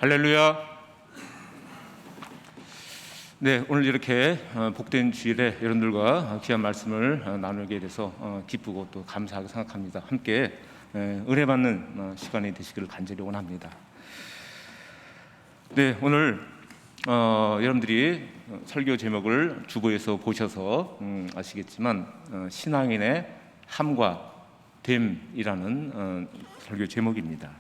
할렐루야. 네, 오늘 이렇게 복된 주일에 여러분들과 귀한 말씀을 나누게 돼서 기쁘고 또 감사하게 생각합니다. 함께 은혜받는 시간이 되시기를 간절히 원합니다. 네, 오늘 여러분들이 설교 제목을 주보에서 보셔서 아시겠지만 신앙인의 함과 됨이라는 설교 제목입니다.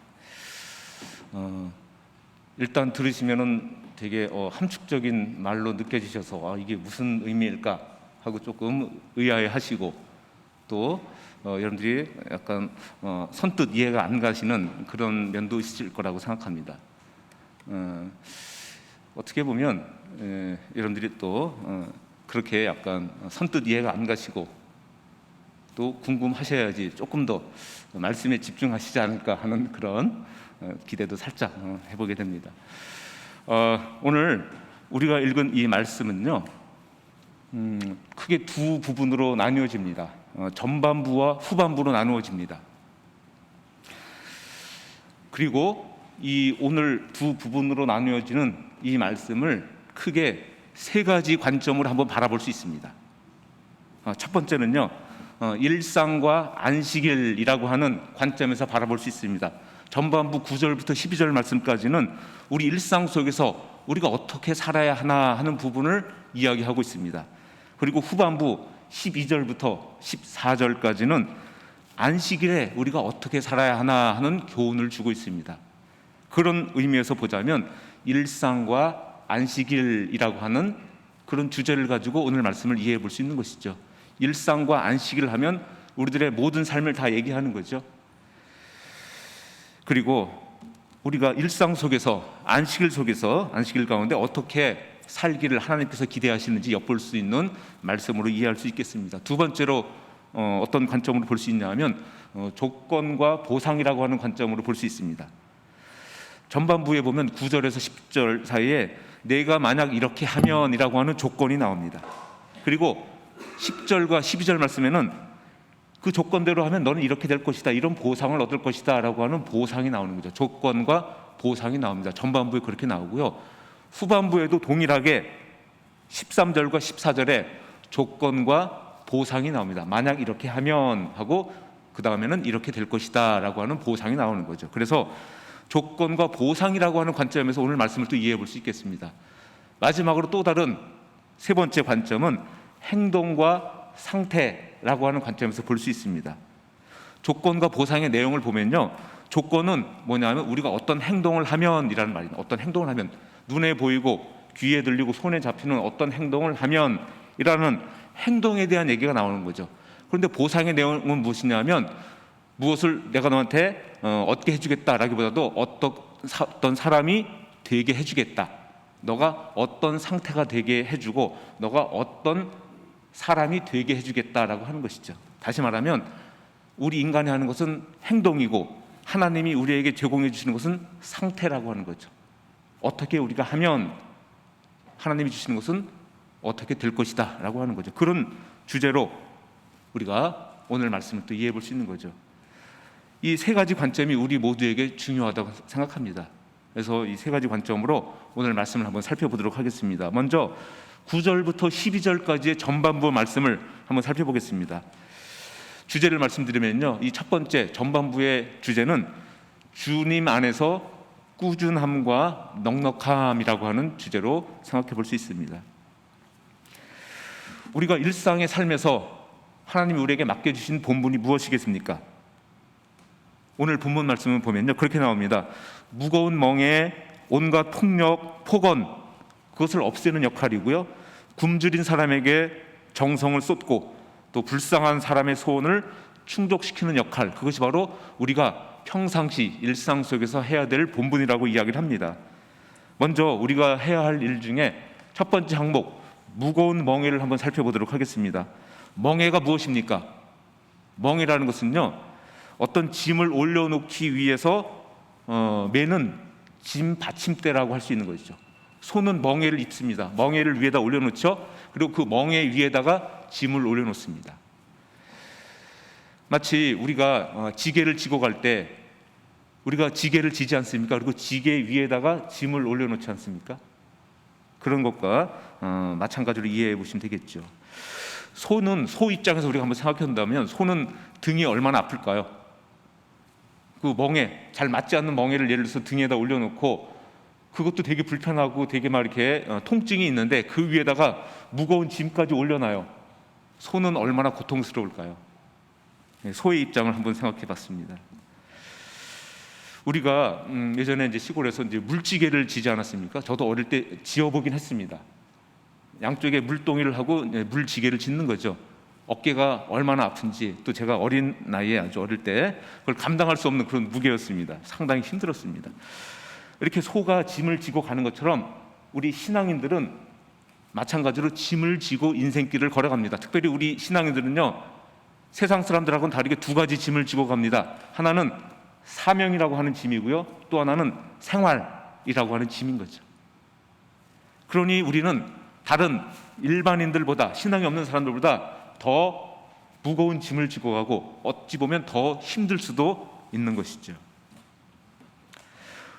일단 들으시면은 되게 함축적인 말로 느껴지셔서 이게 무슨 의미일까 하고 조금 의아해하시고 또 여러분들이 약간 선뜻 이해가 안 가시는 그런 면도 있을 거라고 생각합니다. 어떻게 보면 여러분들이 또 그렇게 약간 선뜻 이해가 안 가시고 또 궁금하셔야지 조금 더 말씀에 집중하시지 않을까 하는 그런 기대도 살짝 해보게 됩니다. 오늘 우리가 읽은 이 말씀은요, 크게 두 부분으로 나누어집니다. 전반부와 후반부로 나누어집니다. 그리고 이 오늘 두 부분으로 나누어지는 이 말씀을 크게 세 가지 관점으로 한번 바라볼 수 있습니다. 첫 번째는요, 일상과 안식일이라고 하는 관점에서 바라볼 수 있습니다. 전반부 9절부터 12절 말씀까지는 우리 일상 속에서 우리가 어떻게 살아야 하나 하는 부분을 이야기하고 있습니다. 그리고 후반부 12절부터 14절까지는 안식일에 우리가 어떻게 살아야 하나 하는 교훈을 주고 있습니다. 그런 의미에서 보자면 일상과 안식일이라고 하는 그런 주제를 가지고 오늘 말씀을 이해해 볼 수 있는 것이죠. 일상과 안식일 하면 우리들의 모든 삶을 다 얘기하는 거죠. 그리고 우리가 일상 속에서 안식일 가운데 어떻게 살기를 하나님께서 기대하시는지 엿볼 수 있는 말씀으로 이해할 수 있겠습니다. 두 번째로 어떤 관점으로 볼 수 있냐면 조건과 보상이라고 하는 관점으로 볼 수 있습니다. 전반부에 보면 9절에서 10절 사이에 내가 만약 이렇게 하면이라고 하는 조건이 나옵니다. 그리고 10절과 12절 말씀에는 그 조건대로 하면 너는 이렇게 될 것이다, 이런 보상을 얻을 것이다 라고 하는 보상이 나오는 거죠. 조건과 보상이 나옵니다. 전반부에 그렇게 나오고요, 후반부에도 동일하게 13절과 14절에 조건과 보상이 나옵니다. 만약 이렇게 하면 하고 그 다음에는 이렇게 될 것이다 라고 하는 보상이 나오는 거죠. 그래서 조건과 보상이라고 하는 관점에서 오늘 말씀을 또 이해해 볼 수 있겠습니다. 마지막으로 또 다른 세 번째 관점은 행동과 상태라고 하는 관점에서 볼 수 있습니다. 조건과 보상의 내용을 보면요, 조건은 뭐냐면 우리가 어떤 행동을 하면이라는 말입니다. 어떤 행동을 하면, 눈에 보이고 귀에 들리고 손에 잡히는 어떤 행동을 하면이라는 행동에 대한 얘기가 나오는 거죠. 그런데 보상의 내용은 무엇이냐면 무엇을 내가 너한테 얻게 해주겠다라기보다도 어떤 사람이 되게 해주겠다, 너가 어떤 상태가 되게 해주고 너가 어떤 사람이 되게 해주겠다라고 하는 것이죠. 다시 말하면 우리 인간이 하는 것은 행동이고 하나님이 우리에게 제공해 주시는 것은 상태라고 하는 거죠. 어떻게 우리가 하면 하나님이 주시는 것은 어떻게 될 것이다 라고 하는 거죠. 그런 주제로 우리가 오늘 말씀을 또 이해해 볼 수 있는 거죠. 이 세 가지 관점이 우리 모두에게 중요하다고 생각합니다. 그래서 이 세 가지 관점으로 오늘 말씀을 한번 살펴보도록 하겠습니다. 먼저 9절부터 12절까지의 전반부 말씀을 한번 살펴보겠습니다. 주제를 말씀드리면요, 이 첫 번째 전반부의 주제는 주님 안에서 꾸준함과 넉넉함이라고 하는 주제로 생각해 볼 수 있습니다. 우리가 일상의 삶에서 하나님이 우리에게 맡겨주신 본분이 무엇이겠습니까? 오늘 본문 말씀을 보면요, 그렇게 나옵니다. 무거운 멍에 온갖 폭력, 폭언, 그것을 없애는 역할이고요, 굶주린 사람에게 정성을 쏟고 또 불쌍한 사람의 소원을 충족시키는 역할, 그것이 바로 우리가 평상시 일상 속에서 해야 될 본분이라고 이야기를 합니다. 먼저 우리가 해야 할 일 중에 첫 번째 항목, 무거운 멍에를 한번 살펴보도록 하겠습니다. 멍에가 무엇입니까? 멍에라는 것은요, 어떤 짐을 올려놓기 위해서 매는 짐 받침대라고 할 수 있는 것이죠. 소는 멍에를 입습니다. 멍에를 위에다 올려놓죠. 그리고 그 멍에 위에다가 짐을 올려놓습니다. 마치 우리가 지게를 지고 갈 때 우리가 지게를 지지 않습니까? 그리고 지게 위에다가 짐을 올려놓지 않습니까? 그런 것과 마찬가지로 이해해 보시면 되겠죠. 소 입장에서 우리가 한번 생각해 본다면 소는 등이 얼마나 아플까요? 그 멍에 잘 맞지 않는 멍에를 예를 들어서 등에다 올려놓고 그것도 되게 불편하고 되게 막 이렇게 통증이 있는데 그 위에다가 무거운 짐까지 올려놔요. 소는 얼마나 고통스러울까요? 소의 입장을 한번 생각해 봤습니다. 우리가 예전에 이제 시골에서 이제 물지개를 지지 않았습니까? 저도 어릴 때 지어보긴 했습니다. 양쪽에 물동이를 하고 물지개를 짓는 거죠. 어깨가 얼마나 아픈지, 또 제가 어린 나이에 아주 어릴 때 그걸 감당할 수 없는 그런 무게였습니다. 상당히 힘들었습니다. 이렇게 소가 짐을 지고 가는 것처럼 우리 신앙인들은 마찬가지로 짐을 지고 인생길을 걸어갑니다. 특별히 우리 신앙인들은요, 세상 사람들하고는 다르게 두 가지 짐을 지고 갑니다. 하나는 사명이라고 하는 짐이고요, 또 하나는 생활이라고 하는 짐인 거죠. 그러니 우리는 다른 일반인들보다, 신앙이 없는 사람들보다 더 무거운 짐을 지고 가고 어찌 보면 더 힘들 수도 있는 것이죠.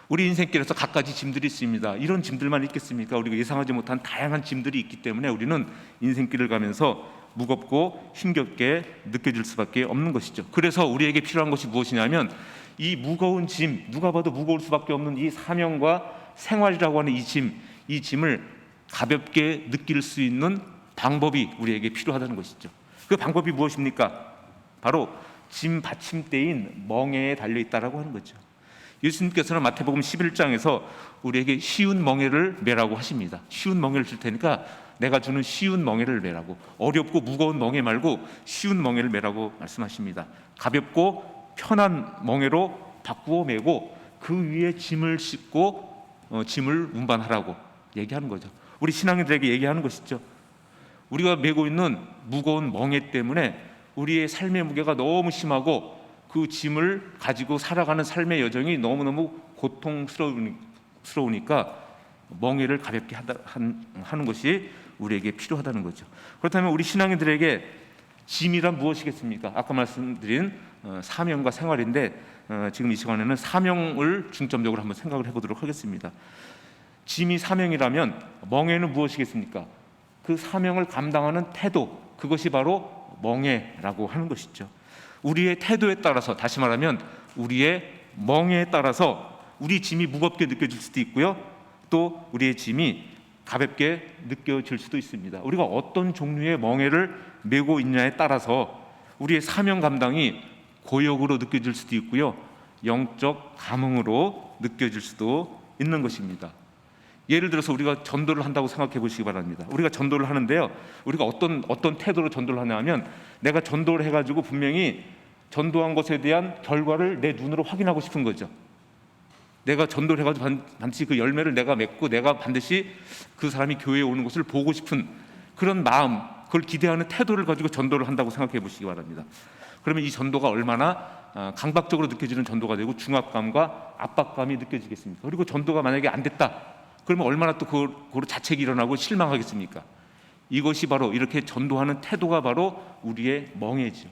우리 인생길에서 갖가지 짐들이 있습니다. 이런 짐들만 있겠습니까? 우리가 예상하지 못한 다양한 짐들이 있기 때문에 우리는 인생길을 가면서 무겁고 힘겹게 느껴질 수밖에 없는 것이죠. 그래서 우리에게 필요한 것이 무엇이냐면 이 무거운 짐, 누가 봐도 무거울 수밖에 없는 이 사명과 생활이라고 하는 이 짐을 가볍게 느낄 수 있는 방법이 우리에게 필요하다는 것이죠. 그 방법이 무엇입니까? 바로 짐 받침대인 멍에에 달려 있다라고 하는 거죠. 예수님께서는 마태복음 11장에서 우리에게 쉬운 멍에를 메라고 하십니다. 쉬운 멍에를 줄 테니까 내가 주는 쉬운 멍에를 메라고, 어렵고 무거운 멍에 말고 쉬운 멍에를 메라고 말씀하십니다. 가볍고 편한 멍에로 바꾸어 메고 그 위에 짐을 싣고 짐을 운반하라고 얘기하는 거죠. 우리 신앙인들에게 얘기하는 것이죠. 우리가 메고 있는 무거운 멍에 때문에 우리의 삶의 무게가 너무 심하고 그 짐을 가지고 살아가는 삶의 여정이 너무너무 고통스러우니까 멍에를 가볍게 하는 것이 우리에게 필요하다는 거죠. 그렇다면 우리 신앙인들에게 짐이란 무엇이겠습니까? 아까 말씀드린 사명과 생활인데 지금 이 시간에는 사명을 중점적으로 한번 생각을 해보도록 하겠습니다. 짐이 사명이라면 멍에는 무엇이겠습니까? 그 사명을 감당하는 태도, 그것이 바로 멍에라고 하는 것이죠. 우리의 태도에 따라서, 다시 말하면 우리의 멍에에 따라서 우리 짐이 무겁게 느껴질 수도 있고요, 또 우리의 짐이 가볍게 느껴질 수도 있습니다. 우리가 어떤 종류의 멍에를 메고 있냐에 따라서 우리의 사명 감당이 고역으로 느껴질 수도 있고요, 영적 감흥으로 느껴질 수도 있는 것입니다. 예를 들어서 우리가 전도를 한다고 생각해 보시기 바랍니다. 우리가 전도를 하는데요, 우리가 어떤 태도로 전도를 하냐면 내가 전도를 해가지고 분명히 전도한 것에 대한 결과를 내 눈으로 확인하고 싶은 거죠. 내가 전도를 해가지고 반드시 그 열매를 내가 맺고 내가 반드시 그 사람이 교회에 오는 것을 보고 싶은 그런 마음, 그걸 기대하는 태도를 가지고 전도를 한다고 생각해 보시기 바랍니다. 그러면 이 전도가 얼마나 강박적으로 느껴지는 전도가 되고 중압감과 압박감이 느껴지겠습니까? 그리고 전도가 만약에 안 됐다, 그러면 얼마나 또 그로 자책이 일어나고 실망하겠습니까? 이것이 바로, 이렇게 전도하는 태도가 바로 우리의 멍에죠.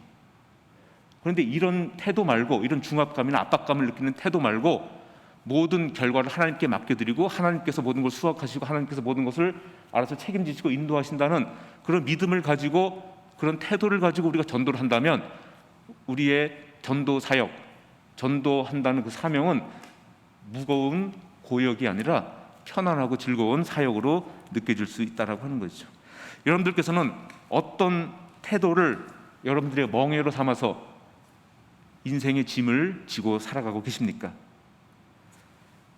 그런데 이런 태도 말고, 이런 중압감이나 압박감을 느끼는 태도 말고 모든 결과를 하나님께 맡겨드리고 하나님께서 모든 걸 수확하시고 하나님께서 모든 것을 알아서 책임지시고 인도하신다는 그런 믿음을 가지고, 그런 태도를 가지고 우리가 전도를 한다면 우리의 전도 사역, 전도한다는 그 사명은 무거운 고역이 아니라 편안하고 즐거운 사역으로 느껴질 수 있다라고 하는 거죠. 여러분들께서는 어떤 태도를 여러분들의 멍에로 삼아서 인생의 짐을 지고 살아가고 계십니까?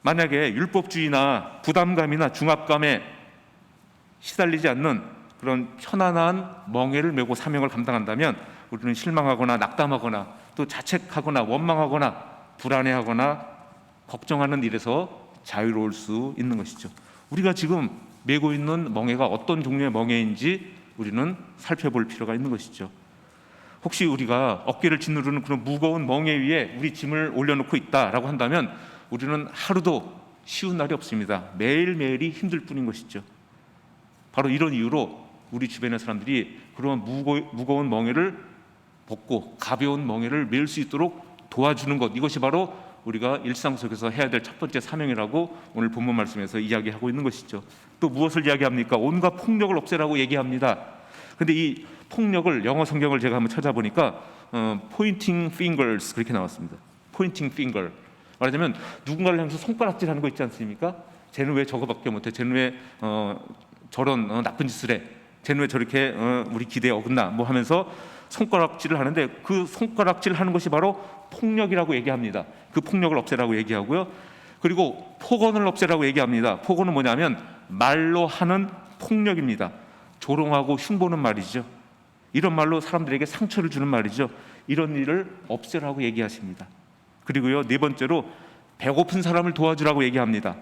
만약에 율법주의나 부담감이나 중압감에 시달리지 않는 그런 편안한 멍에를 메고 사명을 감당한다면 우리는 실망하거나 낙담하거나 또 자책하거나 원망하거나 불안해하거나 걱정하는 일에서 자유로울 수 있는 것이죠. 우리가 지금 메고 있는 멍에가 어떤 종류의 멍에인지 우리는 살펴볼 필요가 있는 것이죠. 혹시 우리가 어깨를 짓누르는 그런 무거운 멍에 위에 우리 짐을 올려놓고 있다라고 한다면 우리는 하루도 쉬운 날이 없습니다. 매일매일이 힘들 뿐인 것이죠. 바로 이런 이유로 우리 주변의 사람들이 그런 무거운 멍에를 벗고 가벼운 멍에를 메울 수 있도록 도와주는 것, 이것이 바로 우리가 일상 속에서 해야 될 첫 번째 사명이라고 오늘 본문 말씀에서 이야기하고 있는 것이죠. 또 무엇을 이야기합니까? 온갖 폭력을 없애라고 얘기합니다. 근데 이 폭력을 영어 성경을 제가 한번 찾아보니까 pointing fingers 그렇게 나왔습니다. pointing finger 말하자면 누군가를 향해서 손가락질하는 거 있지 않습니까? 쟤는 왜 저거밖에 못해? 쟤는 왜 저런 나쁜 짓을 해? 쟤는 왜 저렇게 우리 기대에 어긋나? 뭐 하면서 손가락질을 하는데 그 손가락질 하는 것이 바로 폭력이라고 얘기합니다. 그 폭력을 없애라고 얘기하고요. 그리고 폭언을 없애라고 얘기합니다. 폭언은 뭐냐면 말로 하는 폭력입니다. 조롱하고 흉보는 말이죠. 이런 말로 사람들에게 상처를 주는 말이죠. 이런 일을 없애라고 얘기하십니다. 그리고요, 네 번째로 배고픈 사람을 도와주라고 얘기합니다.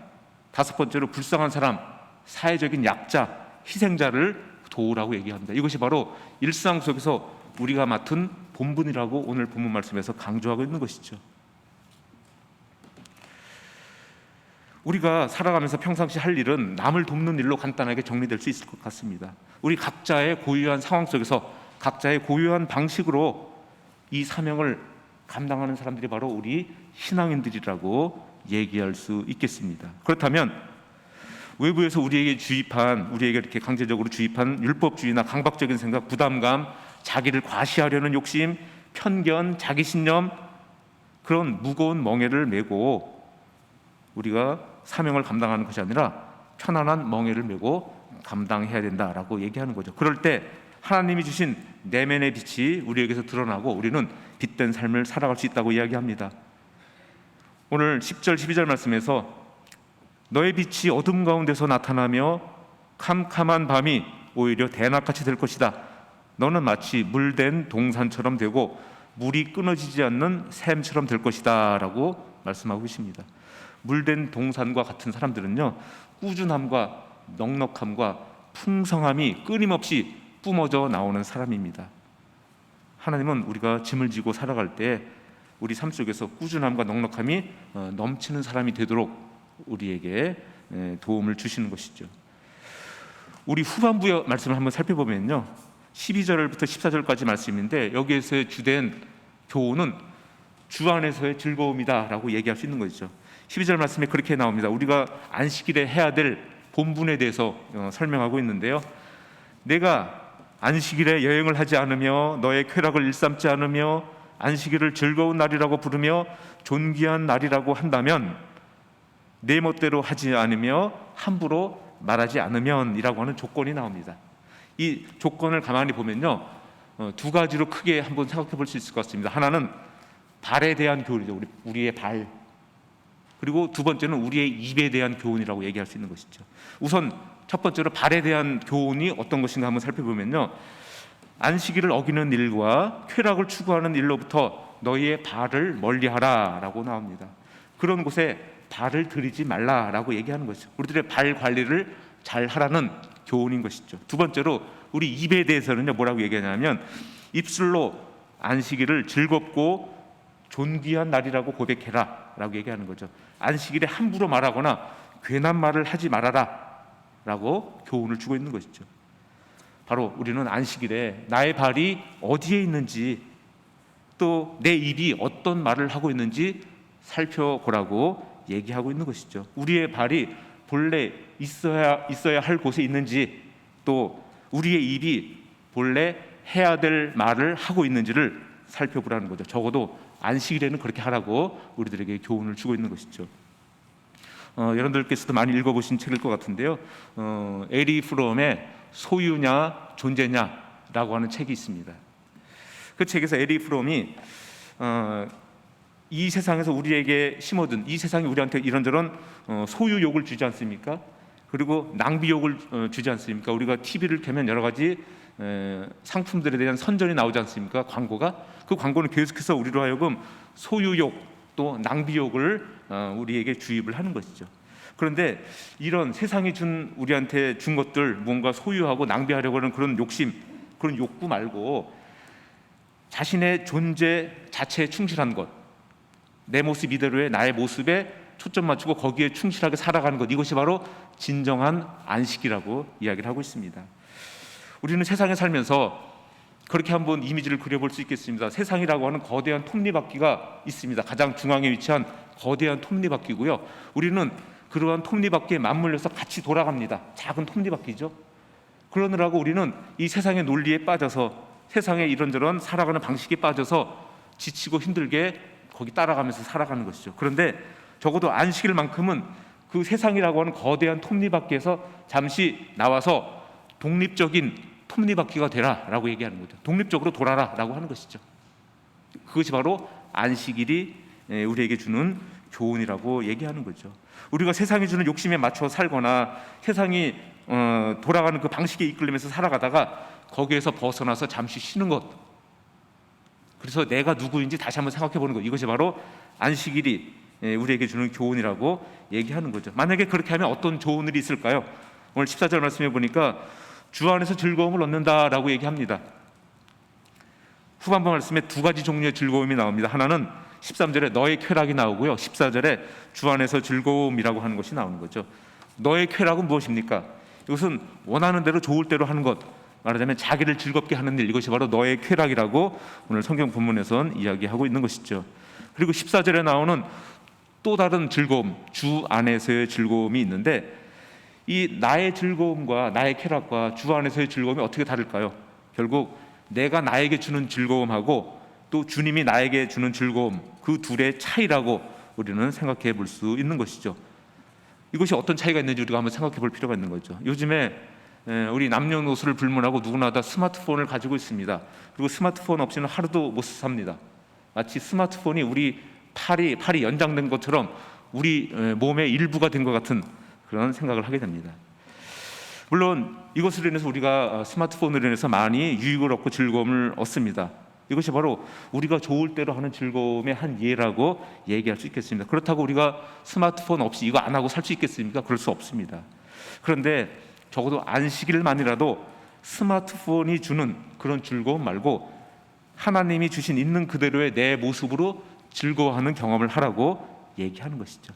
다섯 번째로 불쌍한 사람, 사회적인 약자, 희생자를 도우라고 얘기합니다. 이것이 바로 일상 속에서 우리가 맡은 본분이라고 오늘 본문 말씀에서 강조하고 있는 것이죠. 우리가 살아가면서 평상시 할 일은 남을 돕는 일로 간단하게 정리될 수 있을 것 같습니다. 우리 각자의 고유한 상황 속에서 각자의 고유한 방식으로 이 사명을 감당하는 사람들이 바로 우리 신앙인들이라고 얘기할 수 있겠습니다. 그렇다면 외부에서 우리에게 이렇게 강제적으로 주입한 율법주의나 강박적인 생각, 부담감, 자기를 과시하려는 욕심, 편견, 자기신념, 그런 무거운 멍에를 메고 우리가 사명을 감당하는 것이 아니라 편안한 멍에를 메고 감당해야 된다라고 얘기하는 거죠. 그럴 때 하나님이 주신 내면의 빛이 우리에게서 드러나고 우리는 빛된 삶을 살아갈 수 있다고 이야기합니다. 오늘 10절 12절 말씀에서 너의 빛이 어둠 가운데서 나타나며 캄캄한 밤이 오히려 대낮같이 될 것이다. 너는 마치 물된 동산처럼 되고 물이 끊어지지 않는 샘처럼 될 것이다 라고 말씀하고 계십니다. 물된 동산과 같은 사람들은요, 꾸준함과 넉넉함과 풍성함이 끊임없이 뿜어져 나오는 사람입니다. 하나님은 우리가 짐을 지고 살아갈 때 우리 삶 속에서 꾸준함과 넉넉함이 넘치는 사람이 되도록 우리에게 도움을 주시는 것이죠. 우리 후반부의 말씀을 한번 살펴보면요, 12절부터 14절까지 말씀인데 여기에서의 주된 교훈은 주 안에서의 즐거움이다 라고 얘기할 수 있는 것이죠. 12절 말씀에 그렇게 나옵니다. 우리가 안식일에 해야 될 본분에 대해서 설명하고 있는데요, 내가 안식일에 여행을 하지 않으며 너의 쾌락을 일삼지 않으며 안식일을 즐거운 날이라고 부르며 존귀한 날이라고 한다면 내 멋대로 하지 않으며 함부로 말하지 않으면 이라고 하는 조건이 나옵니다. 이 조건을 가만히 보면요, 두 가지로 크게 한번 생각해 볼 수 있을 것 같습니다. 하나는 발에 대한 교훈이죠. 우리의 발. 그리고 두 번째는 우리의 입에 대한 교훈이라고 얘기할 수 있는 것이죠. 우선 첫 번째로 발에 대한 교훈이 어떤 것인가 한번 살펴보면요, 안식일을 어기는 일과 쾌락을 추구하는 일로부터 너희의 발을 멀리하라 라고 나옵니다. 그런 곳에 발을 들이지 말라라고 얘기하는 것이죠. 우리들의 발 관리를 잘 하라는 교훈인 것이죠. 두 번째로 우리 입에 대해서는요, 뭐라고 얘기하냐면 입술로 안식일을 즐겁고 존귀한 날이라고 고백해라 라고 얘기하는 거죠. 안식일에 함부로 말하거나 괜한 말을 하지 말아라 라고 교훈을 주고 있는 것이죠. 바로 우리는 안식일에 나의 발이 어디에 있는지, 또 내 입이 어떤 말을 하고 있는지 살펴보라고 얘기하고 있는 것이죠. 우리의 발이 본래 있어야 할 곳에 있는지, 또 우리의 입이 본래 해야 될 말을 하고 있는지를 살펴보라는 거죠. 적어도 안식일에는 그렇게 하라고 우리들에게 교훈을 주고 있는 것이죠. 여러분들께서도 많이 읽어보신 책일 것 같은데요, 에리 프롬의 소유냐 존재냐라고 하는 책이 있습니다. 그 책에서 에리 프롬이 이 세상에서 우리에게 심어둔, 이 세상이 우리한테 이런저런 소유욕을 주지 않습니까? 그리고 낭비욕을 주지 않습니까? 우리가 TV를 켜면 여러 가지 상품들에 대한 선전이 나오지 않습니까? 광고가. 그 광고는 계속해서 우리로 하여금 소유욕 또 낭비욕을 우리에게 주입을 하는 것이죠. 그런데 이런 세상이 우리한테 준 것들, 뭔가 소유하고 낭비하려고 하는 그런 욕심, 그런 욕구 말고 자신의 존재 자체에 충실한 것, 내 모습 이대로의 나의 모습에 초점 맞추고 거기에 충실하게 살아가는 것, 이것이 바로 진정한 안식이라고 이야기를 하고 있습니다. 우리는 세상에 살면서 그렇게 한번 이미지를 그려볼 수 있겠습니다. 세상이라고 하는 거대한 톱니바퀴가 있습니다. 가장 중앙에 위치한 거대한 톱니바퀴고요. 우리는 그러한 톱니바퀴에 맞물려서 같이 돌아갑니다. 작은 톱니바퀴죠. 그러느라고 우리는 이 세상의 논리에 빠져서, 세상의 이런저런 살아가는 방식에 빠져서 지치고 힘들게 거기 따라가면서 살아가는 것이죠. 그런데 적어도 안식일만큼은 그 세상이라고 하는 거대한 톱니바퀴에서 잠시 나와서 독립적인 톱니바퀴가 되라라고 얘기하는 거죠. 독립적으로 돌아라라고 하는 것이죠. 그것이 바로 안식일이 우리에게 주는 교훈이라고 얘기하는 거죠. 우리가 세상이 주는 욕심에 맞춰 살거나 세상이 돌아가는 그 방식에 이끌리면서 살아가다가 거기에서 벗어나서 잠시 쉬는 것, 그래서 내가 누구인지 다시 한번 생각해 보는 것, 이것이 바로 안식일이 우리에게 주는 교훈이라고 얘기하는 거죠. 만약에 그렇게 하면 어떤 좋은 일이 있을까요? 오늘 14절 말씀해 보니까 주 안에서 즐거움을 얻는다라고 얘기합니다. 후반부 말씀에 두 가지 종류의 즐거움이 나옵니다. 하나는 13절에 너의 쾌락이 나오고요, 14절에 주 안에서 즐거움이라고 하는 것이 나오는 거죠. 너의 쾌락은 무엇입니까? 이것은 원하는 대로 좋을 대로 하는 것, 말하자면 자기를 즐겁게 하는 일, 이것이 바로 너의 쾌락이라고 오늘 성경 본문에선 이야기하고 있는 것이죠. 그리고 14절에 나오는 또 다른 즐거움, 주 안에서의 즐거움이 있는데, 이 나의 즐거움과 나의 쾌락과 주 안에서의 즐거움이 어떻게 다를까요? 결국 내가 나에게 주는 즐거움하고 또 주님이 나에게 주는 즐거움, 그 둘의 차이라고 우리는 생각해 볼 수 있는 것이죠. 이것이 어떤 차이가 있는지 우리가 한번 생각해 볼 필요가 있는 거죠. 요즘에 우리 남녀노소를 불문하고 누구나 다 스마트폰을 가지고 있습니다. 그리고 스마트폰 없이는 하루도 못 삽니다. 마치 스마트폰이 우리 팔이 연장된 것처럼 우리 몸의 일부가 된 것 같은 그런 생각을 하게 됩니다. 물론 이것으로 인해서 우리가 스마트폰으로 인해서 많이 유익을 얻고 즐거움을 얻습니다. 이것이 바로 우리가 좋을 대로 하는 즐거움의 한 예라고 얘기할 수 있겠습니다. 그렇다고 우리가 스마트폰 없이 이거 안 하고 살 수 있겠습니까? 그럴 수 없습니다. 그런데 적어도 안식일만이라도 스마트폰이 주는 그런 즐거움 말고 하나님이 주신 있는 그대로의 내 모습으로 즐거워하는 경험을 하라고 얘기하는 것이죠.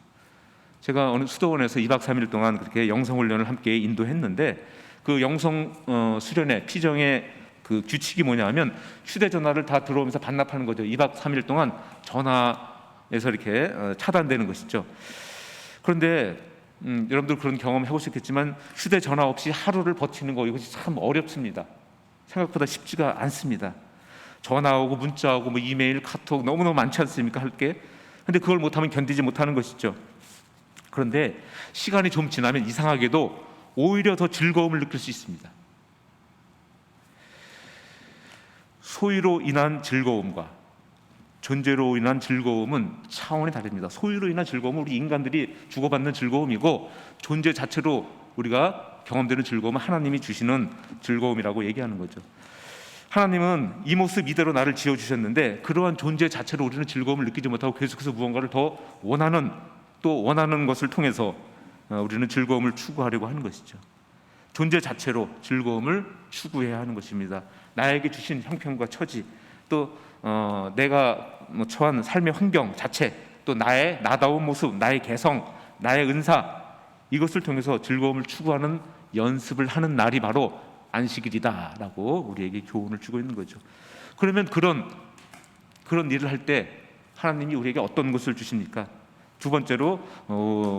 제가 어느 수도원에서 2박 3일 동안 그렇게 영성훈련을 함께 인도했는데, 그 영성 수련회 피정의 그 규칙이 뭐냐면 휴대전화를 다 들어오면서 반납하는 거죠. 2박 3일 동안 전화에서 이렇게 차단되는 것이죠. 그런데 여러분들 그런 경험 해보셨겠지만 휴대전화 없이 하루를 버티는 거, 이것이 참 어렵습니다. 생각보다 쉽지가 않습니다. 전화 오고 문자 오고 뭐 이메일, 카톡 너무너무 많지 않습니까? 할 게. 근데 그걸 못하면 견디지 못하는 것이죠. 그런데 시간이 좀 지나면 이상하게도 오히려 더 즐거움을 느낄 수 있습니다. 소유로 인한 즐거움과 존재로 인한 즐거움은 차원이 다릅니다. 소유로 인한 즐거움은 우리 인간들이 주고받는 즐거움이고, 존재 자체로 우리가 경험되는 즐거움은 하나님이 주시는 즐거움이라고 얘기하는 거죠. 하나님은 이 모습 이대로 나를 지어주셨는데 그러한 존재 자체로 우리는 즐거움을 느끼지 못하고 계속해서 무언가를 더 원하는, 또 원하는 것을 통해서 우리는 즐거움을 추구하려고 하는 것이죠. 존재 자체로 즐거움을 추구해야 하는 것입니다. 나에게 주신 형편과 처지, 또 내가 처한 삶의 환경 자체, 또 나의 나다운 모습, 나의 개성, 나의 은사, 이것을 통해서 즐거움을 추구하는 연습을 하는 날이 바로 안식일이다라고 우리에게 교훈을 주고 있는 거죠. 그러면 그런 일을 할 때 하나님이 우리에게 어떤 것을 주십니까? 두 번째로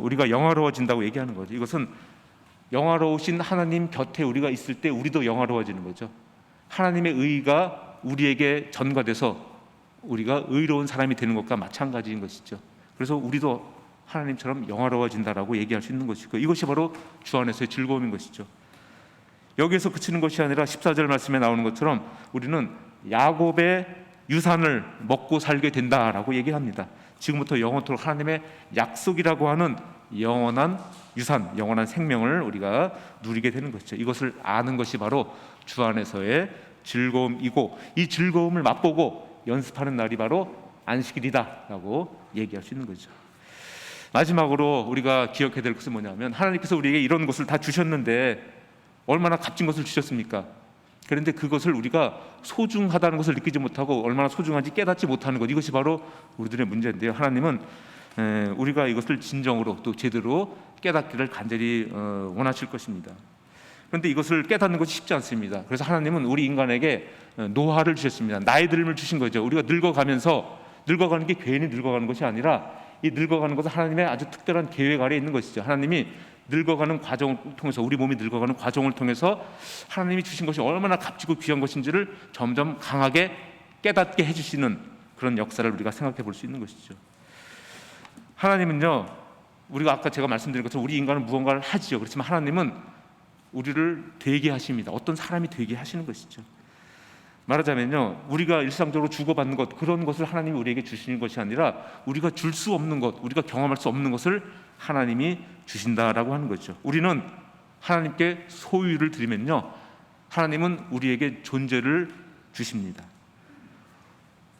우리가 영화로워진다고 얘기하는 거죠. 이것은 영화로우신 하나님 곁에 우리가 있을 때 우리도 영화로워지는 거죠. 하나님의 의가 우리에게 전가돼서 우리가 의로운 사람이 되는 것과 마찬가지인 것이죠. 그래서 우리도 하나님처럼 영화로워진다라고 얘기할 수 있는 것이고, 이것이 바로 주 안에서의 즐거움인 것이죠. 여기에서 그치는 것이 아니라 14절 말씀에 나오는 것처럼 우리는 야곱의 유산을 먹고 살게 된다라고 얘기합니다. 지금부터 영원토록 하나님의 약속이라고 하는 영원한 유산, 영원한 생명을 우리가 누리게 되는 것이죠. 이것을 아는 것이 바로 주 안에서의 즐거움이고, 이 즐거움을 맛보고 연습하는 날이 바로 안식일이다라고 얘기할 수 있는 거죠. 마지막으로 우리가 기억해야 될 것은 뭐냐면, 하나님께서 우리에게 이런 것을 다 주셨는데 얼마나 값진 것을 주셨습니까? 그런데 그것을 우리가 소중하다는 것을 느끼지 못하고 얼마나 소중한지 깨닫지 못하는 것, 이것이 바로 우리들의 문제인데요. 하나님은 우리가 이것을 진정으로 또 제대로 깨닫기를 간절히 원하실 것입니다. 그런데 이것을 깨닫는 것이 쉽지 않습니다. 그래서 하나님은 우리 인간에게 노화를 주셨습니다. 나이 들음을 주신 거죠. 우리가 늙어가면서, 늙어가는 게 괜히 늙어가는 것이 아니라 이 늙어가는 것은 하나님의 아주 특별한 계획 아래에 있는 것이죠. 하나님이 늙어가는 과정을 통해서, 우리 몸이 늙어가는 과정을 통해서 하나님이 주신 것이 얼마나 값지고 귀한 것인지를 점점 강하게 깨닫게 해주시는 그런 역사를 우리가 생각해 볼 수 있는 것이죠. 하나님은요, 우리가 아까 제가 말씀드린 것처럼 우리 인간은 무언가를 하지요. 그렇지만 하나님은 우리를 되게 하십니다. 어떤 사람이 되게 하시는 것이죠. 말하자면요, 우리가 일상적으로 주고받는 것, 그런 것을 하나님이 우리에게 주시는 것이 아니라 우리가 줄 수 없는 것, 우리가 경험할 수 없는 것을 하나님이 주신다라고 하는 거죠. 우리는 하나님께 소유를 드리면요, 하나님은 우리에게 존재를 주십니다.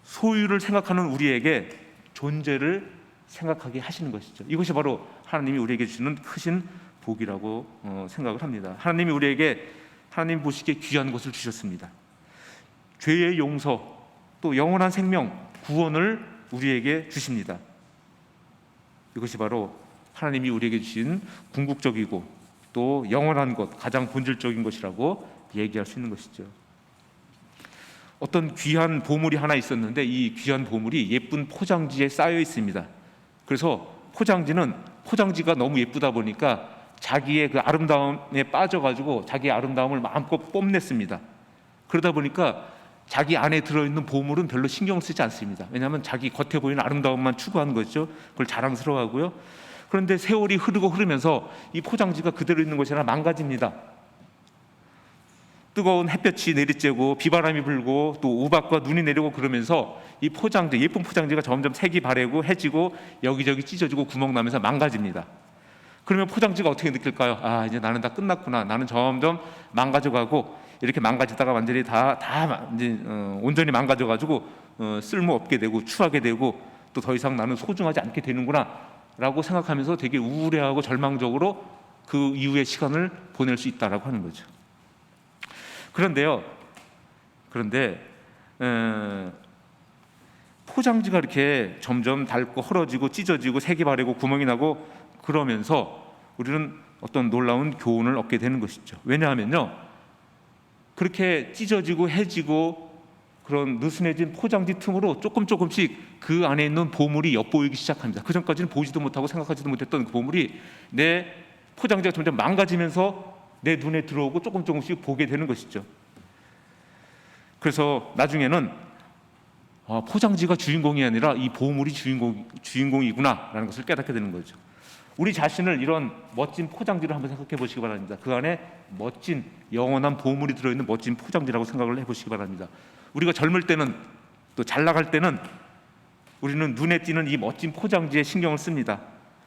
소유를 생각하는 우리에게 존재를 생각하게 하시는 것이죠. 이것이 바로 하나님이 우리에게 주시는 크신 복이라고 생각을 합니다. 하나님이 우리에게 하나님 보시기에 귀한 것을 주셨습니다. 죄의 용서, 또 영원한 생명, 구원을 우리에게 주십니다. 이것이 바로 하나님이 우리에게 주신 궁극적이고 또 영원한 것, 가장 본질적인 것이라고 얘기할 수 있는 것이죠. 어떤 귀한 보물이 하나 있었는데 이 귀한 보물이 예쁜 포장지에 쌓여 있습니다. 그래서 포장지가 너무 예쁘다 보니까 자기의 그 아름다움에 빠져가지고 자기의 아름다움을 마음껏 뽐냈습니다. 그러다 보니까 자기 안에 들어있는 보물은 별로 신경 쓰지 않습니다. 왜냐하면 자기 겉에 보이는 아름다움만 추구하는 거죠. 그걸 자랑스러워하고요. 그런데 세월이 흐르면서 이 포장지가 그대로 있는 것이 아니라 망가집니다. 뜨거운 햇볕이 내리쬐고 비바람이 불고 또 우박과 눈이 내리고 그러면서 이 포장지, 예쁜 포장지가 점점 색이 바래고 해지고 여기저기 찢어지고 구멍 나면서 망가집니다. 그러면 포장지가 어떻게 느낄까요? 아, 이제 나는 다 끝났구나. 나는 점점 망가져가고 이렇게 망가지다가 완전히 이제 온전히 망가져가지고 쓸모 없게 되고 추하게 되고 또 더 이상 나는 소중하지 않게 되는구나라고 생각하면서 되게 우울해하고 절망적으로 그 이후의 시간을 보낼 수 있다라고 하는 거죠. 그런데 포장지가 이렇게 점점 닳고 헐어지고 찢어지고 색이 바래고 구멍이 나고 그러면서 우리는 어떤 놀라운 교훈을 얻게 되는 것이죠. 왜냐하면요, 그렇게 찢어지고 해지고 그런 느슨해진 포장지 틈으로 조금씩 그 안에 있는 보물이 엿보이기 시작합니다. 그 전까지는 보지도 못하고 생각하지도 못했던 그 보물이 내 포장지가 점점 망가지면서 내 눈에 들어오고 조금씩 보게 되는 것이죠. 그래서 나중에는 포장지가 주인공이 아니라 이 보물이 주인공이구나라는 것을 깨닫게 되는 거죠. 우리 자신을 이런 멋진 포장지로 한번 생각해 보시기 바랍니다. 그 안에 멋진 영원한 보물이 들어있는 멋진 포장지라고 생각을 해보시기 바랍니다. 우리가 젊을 때는 또 잘 나갈 때는 우리는 눈에 띄는 이 멋진 포장지에 신경을 씁니다.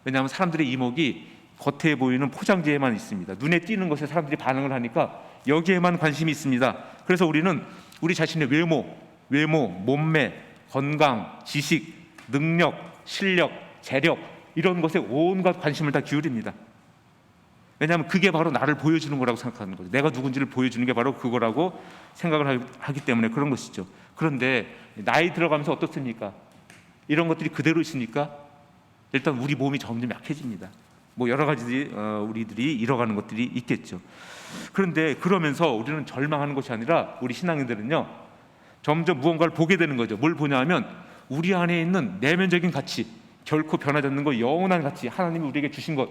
왜냐하면 사람들의 이목이 겉에 보이는 포장지에만 있습니다. 눈에 띄는 것에 사람들이 반응을 하니까 여기에만 관심이 있습니다. 그래서 우리는 우리 자신의 외모, 몸매, 건강, 지식, 능력, 실력, 재력 이런 것에 온갖 관심을 다 기울입니다. 왜냐하면 그게 바로 나를 보여주는 거라고 생각하는 거죠. 내가 누군지를 보여주는 게 바로 그거라고 생각을 하기 때문에 그런 것이죠. 그런데 나이 들어가면서 어떻습니까? 이런 것들이 그대로 있으니까 일단 우리 몸이 점점 약해집니다. 뭐 여러 가지 우리들이 잃어가는 것들이 있겠죠. 그런데 그러면서 우리는 절망하는 것이 아니라 우리 신앙인들은요, 점점 무언가를 보게 되는 거죠. 뭘 보냐 하면 우리 안에 있는 내면적인 가치, 결코 변하지 않는 것, 영원한 가치, 하나님이 우리에게 주신 것,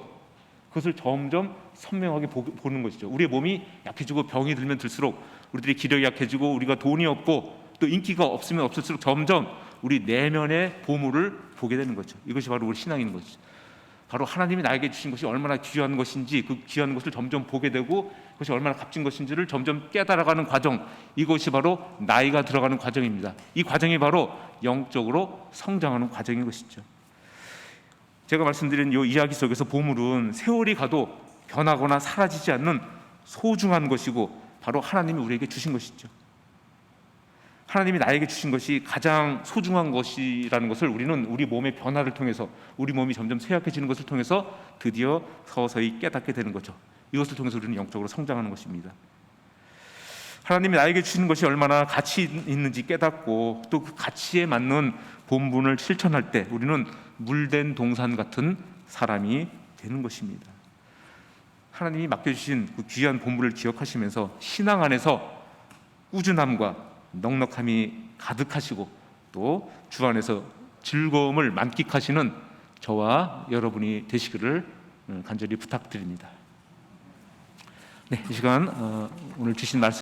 그것을 점점 선명하게 보는 것이죠. 우리의 몸이 약해지고 병이 들면 들수록 우리들이 기력이 약해지고 우리가 돈이 없고 또 인기가 없으면 없을수록 점점 우리 내면의 보물을 보게 되는 거죠. 이것이 바로 우리 신앙인 것이죠. 바로 하나님이 나에게 주신 것이 얼마나 귀한 것인지 그 귀한 것을 점점 보게 되고 그것이 얼마나 값진 것인지를 점점 깨달아가는 과정, 이것이 바로 나이가 들어가는 과정입니다. 이 과정이 바로 영적으로 성장하는 과정인 것이죠. 제가 말씀드린 이 이야기 속에서 보물은 세월이 가도 변하거나 사라지지 않는 소중한 것이고 바로 하나님이 우리에게 주신 것이죠. 하나님이 나에게 주신 것이 가장 소중한 것이라는 것을 우리는 우리 몸의 변화를 통해서, 우리 몸이 점점 쇠약해지는 것을 통해서 드디어 서서히 깨닫게 되는 거죠. 이것을 통해서 우리는 영적으로 성장하는 것입니다. 하나님이 나에게 주시는 것이 얼마나 가치 있는지 깨닫고 또 그 가치에 맞는 본분을 실천할 때 우리는 물된 동산 같은 사람이 되는 것입니다. 하나님이 맡겨주신 그 귀한 본분을 기억하시면서 신앙 안에서 꾸준함과 넉넉함이 가득하시고 또 주 안에서 즐거움을 만끽하시는 저와 여러분이 되시기를 간절히 부탁드립니다. 네, 이 시간 오늘 주신 말씀